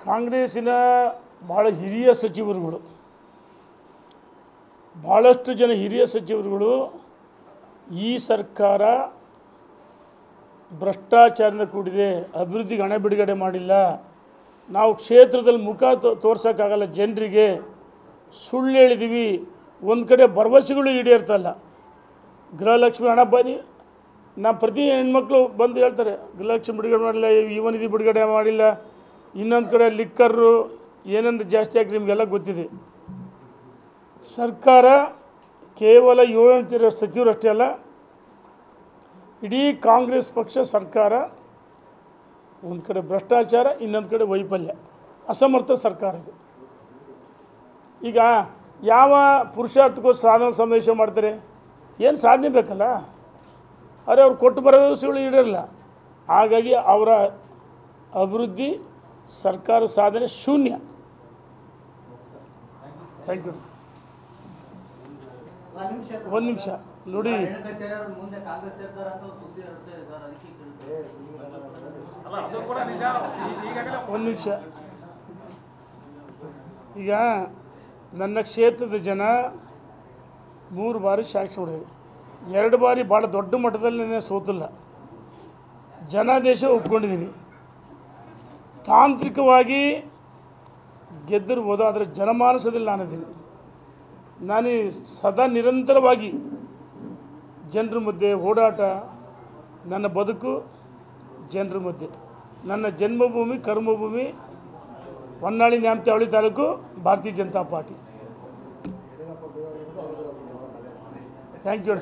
ಕಾಂಗ್ರೆಸ್ಸಿನ ಭಾಳ ಹಿರಿಯ ಸಚಿವರುಗಳು, ಭಾಳಷ್ಟು ಜನ ಹಿರಿಯ ಸಚಿವರುಗಳು ಈ ಸರ್ಕಾರ ಭ್ರಷ್ಟಾಚಾರದಿಂದ ಕೂಡಿದೆ, ಅಭಿವೃದ್ಧಿಗೆ ಹಣ ಬಿಡುಗಡೆ ಮಾಡಿಲ್ಲ, ನಾವು ಕ್ಷೇತ್ರದಲ್ಲಿ ಮುಖ ತೋರ್ಸೋಕ್ಕಾಗಲ್ಲ ಜನರಿಗೆ, ಸುಳ್ಳು ಹೇಳಿದ್ದೀವಿ, ಒಂದು ಕಡೆ ಭರವಸೆಗಳು ಈಡೇರ್ತಲ್ಲ. ಗೃಹಲಕ್ಷ್ಮಿ ಹಣ ಬನ್ನಿ, ನಾ ಪ್ರತಿ ಹೆಣ್ಮಕ್ಳು ಬಂದು ಹೇಳ್ತಾರೆ ಗೃಹಲಕ್ಷ್ಮಿ ಬಿಡುಗಡೆ ಮಾಡಿಲ್ಲ, ಯುವನಿಧಿ ಬಿಡುಗಡೆ ಮಾಡಿಲ್ಲ, ಇನ್ನೊಂದು ಕಡೆ ಲಿಕ್ಕರು ಏನೇನು ಜಾಸ್ತಿ ಆಗಿ ನಿಮಗೆಲ್ಲ ಗೊತ್ತಿದೆ. ಸರ್ಕಾರ ಕೇವಲ 7 ಸಚಿವರು ಅಷ್ಟೇ ಅಲ್ಲ, ಇಡೀ ಕಾಂಗ್ರೆಸ್ ಪಕ್ಷ ಸರ್ಕಾರ ಒಂದು ಕಡೆ ಭ್ರಷ್ಟಾಚಾರ, ಇನ್ನೊಂದು ಕಡೆ ವೈಫಲ್ಯ, ಅಸಮರ್ಥ ಸರ್ಕಾರ ಇದು. ಈಗ ಯಾವ ಪುರುಷಾರ್ಥಕ್ಕೂ ಸಾಧನ ಸಮಾವೇಶ ಮಾಡ್ತಾರೆ, ಏನು ಸಾಧನೆ ಬೇಕಲ್ಲ, ಆದರೆ ಅವ್ರು ಕೊಟ್ಟು ಭರವಸೆಗಳು ಈಡೇರಲ್ಲ. ಹಾಗಾಗಿ ಅವರ ಅಭಿವೃದ್ಧಿ ಸರ್ಕಾರ ಸಾಧನೆ ಶೂನ್ಯ. Thank you. ಒಂದು ನಿಮಿಷ ನೋಡಿ, ಒಂದು ನಿಮಿಷ. ಈಗ ನನ್ನ ಕ್ಷೇತ್ರದ ಜನ 3 ಬಾರಿ ಸಾಕ್ಷಿ ಹೊಡೆಯಿರಿ, 2 ಬಾರಿ ಭಾಳ ದೊಡ್ಡ ಮಟ್ಟದಲ್ಲಿ ನಾನು ಸೋತಿಲ್ಲ, ಜನಾದೇಶ ಒಪ್ಕೊಂಡಿದ್ದೀನಿ. ತಾಂತ್ರಿಕವಾಗಿ ಗೆದ್ದಿರ್ಬೋದು, ಆದರೆ ಜನಮಾನಸದಲ್ಲಿ ನಾನಿದ್ದೀನಿ. ನಾನು ಸದಾ ನಿರಂತರವಾಗಿ ಜನರ ಮಧ್ಯೆ ಓಡಾಟ, ನನ್ನ ಬದುಕು ಜನರ ಮಧ್ಯೆ. ನನ್ನ ಜನ್ಮಭೂಮಿ ಕರ್ಮಭೂಮಿ ಹೊನ್ನಾಳಿ ನ್ಯಾಮತಿ ತಾಲೂಕು, ಭಾರತೀಯ ಜನತಾ ಪಾರ್ಟಿ. Thank you.